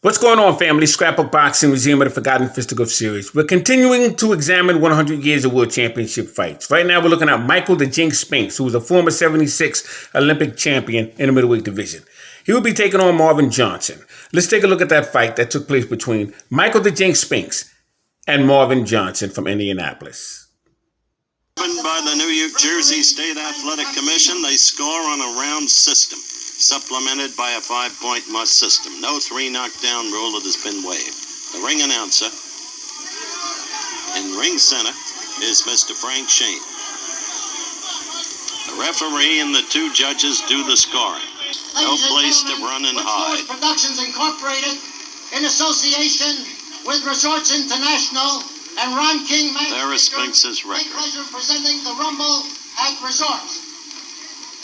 What's going on, family? Scrapbookboxing, Museum of the Forgotten Fisticuffs series. We're continuing to examine 100 years of World Championship fights. Right now, we're looking at Michael the Jinx Spink, who was a former 76 Olympic champion in the middleweight division. He will be taking on Marvin Johnson. Let's take a look at that fight that took place between Michael the Jinx Spink and Marvin Johnson from Indianapolis. By the New Jersey State Athletic Commission, they score on a round system, supplemented by a 5-point must system. No 3 knockdown rule that has been waived. The ring announcer in ring center is Mr. Frank Shane. The referee and the 2 judges do the scoring. No place to run and hide. Productions Incorporated, in association with Resorts International and Ron King. There is Spink's record. Great pleasure presenting the Rumble at Resorts.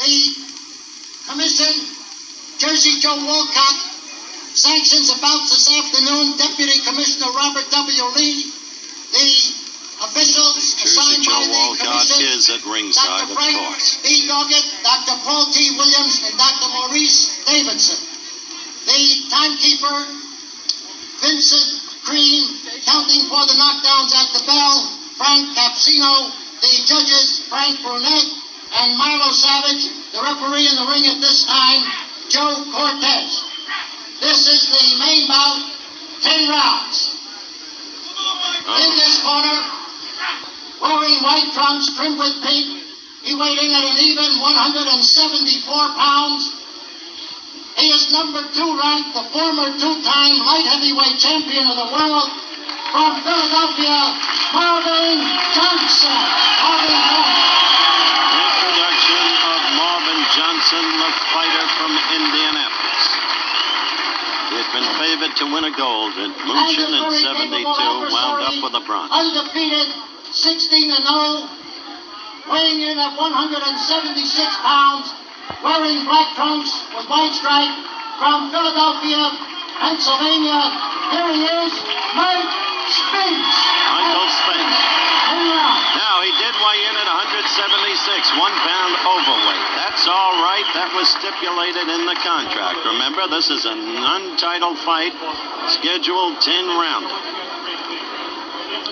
The Commission, Jersey Joe Walcott, sanctions about this afternoon Deputy Commissioner Robert W. Lee. The officials assigned Jersey Joe by the Walcott Commission, is at ringside, Dr. Frank of course. B. Doggett, Dr. Paul T. Williams, and Dr. Maurice Davidson. The timekeeper, Vincent Cream, counting for the knockdowns at the bell, Frank Capsino. The judges, Frank Brunette and Milo Savage. The referee in the ring at this time, Joe Cortez. This is the main bout, 10 rounds. In this corner, wearing white trunks trimmed with pink, he weighed in at an even 174 pounds. He is number 2 ranked, the former 2-time light heavyweight champion of the world, from Philadelphia, Marvin Johnson. Marvin Johnson. Introduction of Marvin Johnson, the fighter from Indianapolis. He had been favored to win a gold at München in 72, wound up with a bronze. Undefeated, 16-0, weighing in at 176 pounds, wearing black trunks with white stripe, from Philadelphia, Pennsylvania. Here he is, Mike Spink. Michael Spink. Now, he did weigh in at 176, 1 pound overweight. That's all right. That was stipulated in the contract. Remember, this is an untitled fight, scheduled 10-rounder.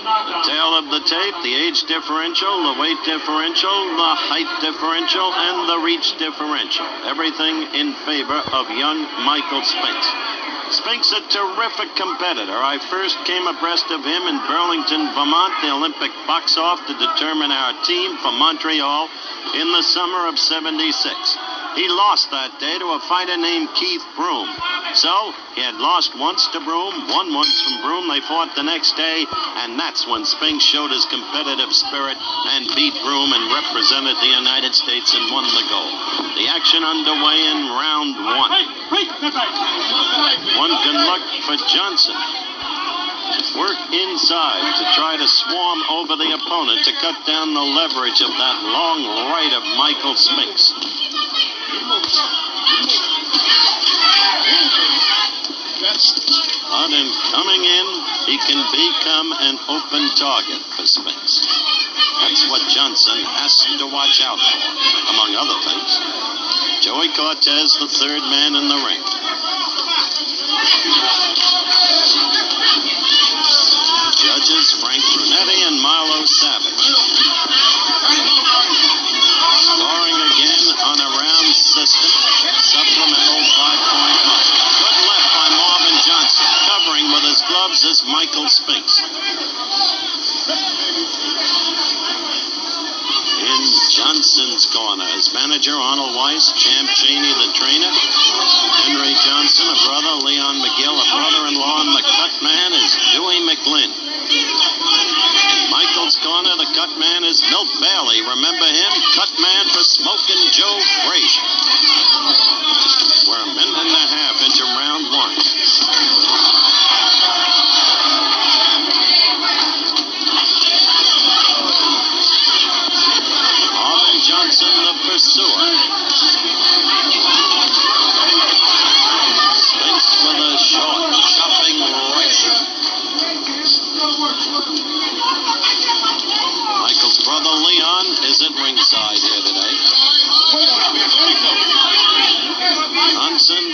The tail of the tape, the age differential, the weight differential, the height differential, and the reach differential. Everything in favor of young Michael Spink. Spink's a terrific competitor. I first came abreast of him in Burlington, Vermont, the Olympic box-off to determine our team for Montreal in the summer of 76. He lost that day to a fighter named Keith Broom. So, he had lost once to Broom, won once from Broom. They fought the next day, and that's when Spink showed his competitive spirit and beat Broom and represented the United States and won the gold. The action underway in round 1. One can look for Johnson. Work inside to try to swarm over the opponent to cut down the leverage of that long right of Michael Spink's. But in coming in, he can become an open target for Spinks. That's what Johnson has to watch out for, among other things. Joey Cortez, the 3rd man in the ring. Judges Frank Brunetti and Milo Savage. Scoring again on a round system, supplemental 5-point must. Good left by Marvin Johnson. Covering with his gloves is Michael Spink. In Johnson's corner is manager Arnold Weiss, Champ Chaney the trainer, Henry Johnson, a brother, Leon McGill, a brother-in-law, and the cut man is Dewey McLinn. In Michael's corner, the cut man is Milt Bailey. Remember him? Cut man for Smokin' Joe Frazier. We're a minute and a half into round 1. Marvin Johnson, the pursuer. Spinks with a short, chopping right. Michael's brother Leon is at ringside here today. Johnson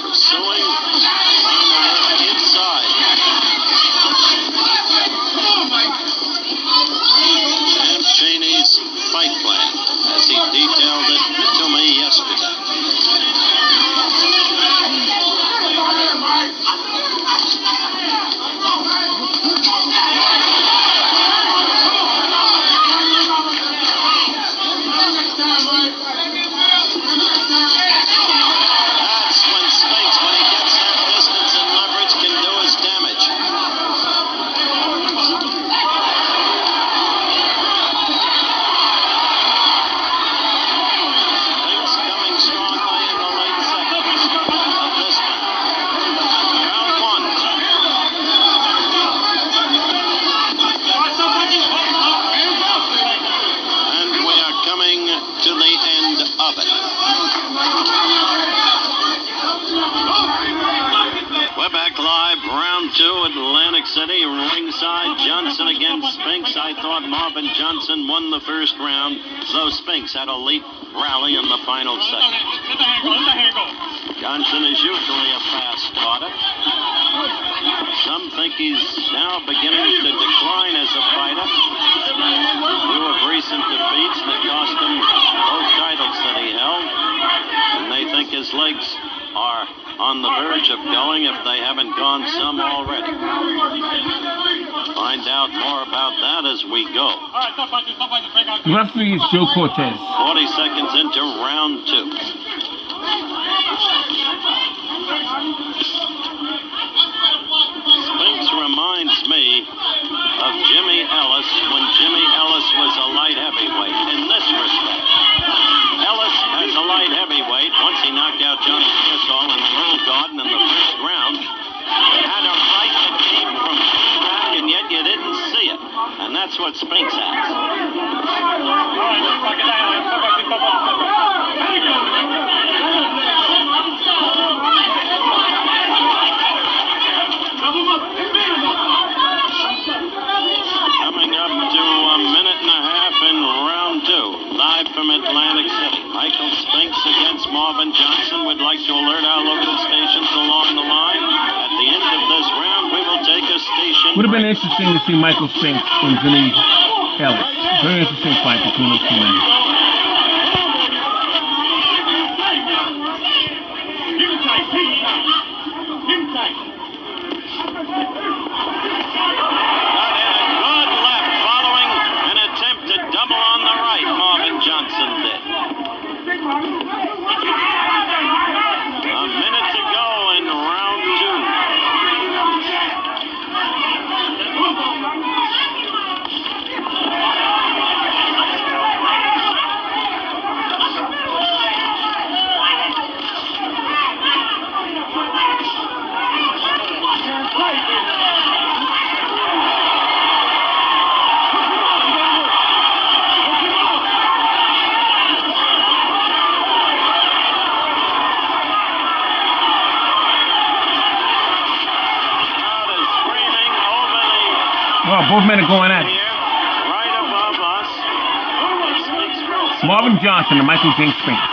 pursuing 2, Atlantic City, ringside. Johnson against Spinks. I thought Marvin Johnson won the first round, though Spinks had a late rally in the final second. Johnson is usually a fast starter. Some think he's now beginning to decline as a fighter. Few of recent defeats that cost him both titles that he held. And they think his legs are on the verge of going if they haven't gone some already. Find out more about that as we go. The referee is Joe Cortez. 40 seconds into round 2. Spinks reminds me of Jimmy Ellis when Jimmy Ellis was a light heavyweight in this respect. Ellis, as a light heavyweight, once he knocked out Johnny Pearsall in the Little Garden in the first round, had a right that came from back, and yet you didn't see it. And that's what Spinks has. Coming up to a minute and a half in round 2, live from Atlantic City. Michael Spinks against Marvin Johnson. Would like to alert our local stations along the line. At the end of this round, we will take a station. Would have been interesting to see Michael Spinks and Jimmy Ellis. Very interesting fight between those two men. Johnson did. A minute to go in round 2. Oh, both men are going at it. right above us. Marvin Johnson and Michael Jinx Spinks.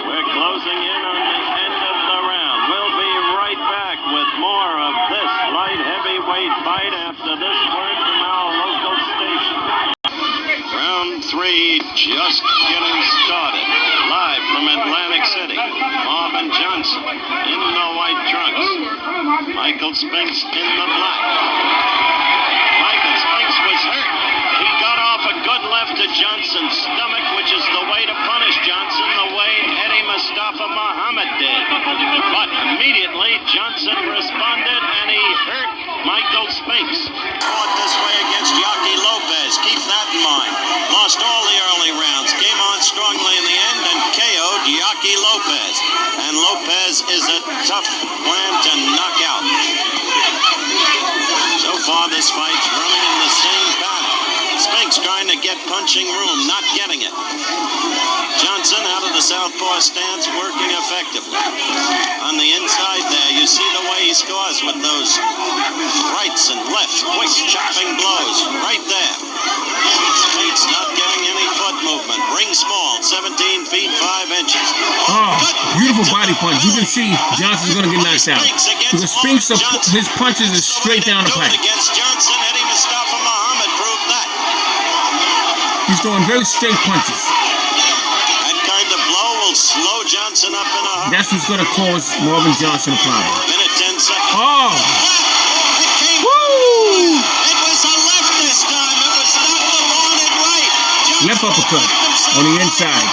We're closing in on the end of the round. We'll be right back with more of this light heavyweight fight after this word from our local station. Round 3 just getting started. Live from Atlantic City. Marvin Johnson in the white trunks. Michael Spinks in the black. Michael Spinks was hurt. He got off a good left to Johnson's stomach, which is the way to punish Johnson, the way Eddie Mustafa Muhammad did. But immediately Johnson responded and he hurt Michael Spinks. Fought this way against Yaki Lopez. Keep that in mind. Lost all the early rounds. Came on strongly in the end and KO'd Yaki Lopez. And Lopez is a tough man to knock out. So far this fight's running in the same pattern. Spinks trying to get punching room, not getting it. Johnson out of the southpaw stance, working effectively. On the inside there, you see the way he scores with those rights and lefts, quick chopping blows, right there. Spinks not getting any foot movement. Ring small, 17 feet 5 inches. Oh, beautiful body punch. You can see Johnson's going to get knocked out. Because Spinks, his punches are straight down the pipe. Against Johnson, Eddie Mustafa Muhammad proved that. He's throwing very straight punches. That kind of blow will slow Johnson up in a hurry. That's what's going to cause Marvin Johnson a problem. Minute 10 seconds. Oh! It came. Woo! It was a left this time. It was not the wanted right. Left uppercut on the inside.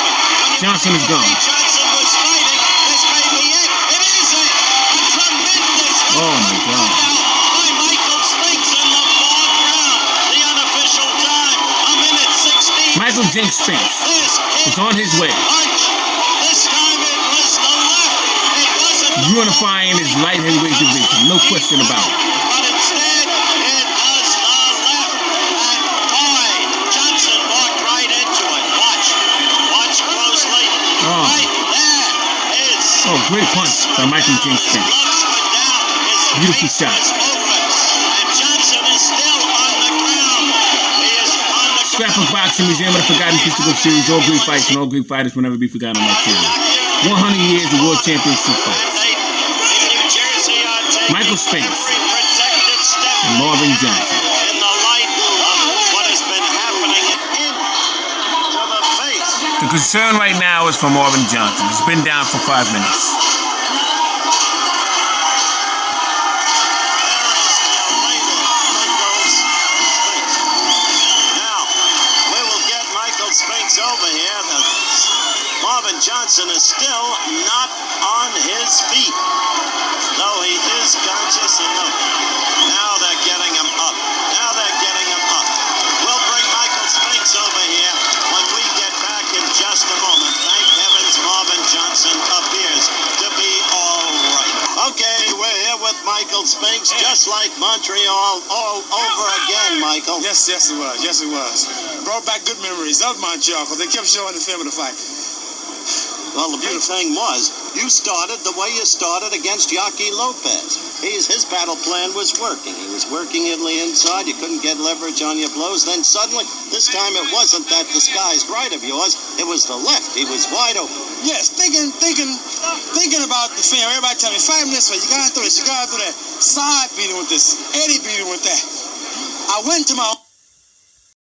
Johnson is gone. Johnson was fighting. This may be it. It is it. A tremendous Oh my God. by Michael Spinks in the 4th round. The unofficial time, a minute 16. Michael Jinx Spinks is on his way. Punch. This time it was the left. It wasn't Unifying his light heavyweight division. No question about it. But instead, it was the left. And boy, Johnson walked right into it. Watch closely. Oh. Right there. great punch by Michael Jinx Spink. Beautiful shot. Scrapbook Boxing Museum of the Forgotten Fisticuffs Series. All great fights and all great fighters will never be forgotten on my channel. 100 years of World Championship fights. Michael Spink and Marvin Johnson. The concern right now is for Marvin Johnson. He's been down for 5 minutes. Spink's over here. Marvin Johnson is still not on his feet, though he is conscious enough. Now they're getting him up. Now they're getting him up. We'll bring Michael Spinks over here when we get back in just a moment. Thank heavens Marvin Johnson appears to be all right. Okay, we're here with Michael Spinks, just like Montreal all over again, Michael. Yes, it was. Yes, it was. Brought back good memories of Montreal because they kept showing the film of the fight. Well, the big thing was, you started the way you started against Yaki Lopez. His battle plan was working. He was working in the inside. You couldn't get leverage on your blows. Then suddenly, this time it wasn't that disguised right of yours. It was the left. He was wide open. Yes, thinking about the film. Everybody tell me, 5 minutes, you gotta throw this, you gotta do that. Side beating with this, Eddie beating with that. I went to my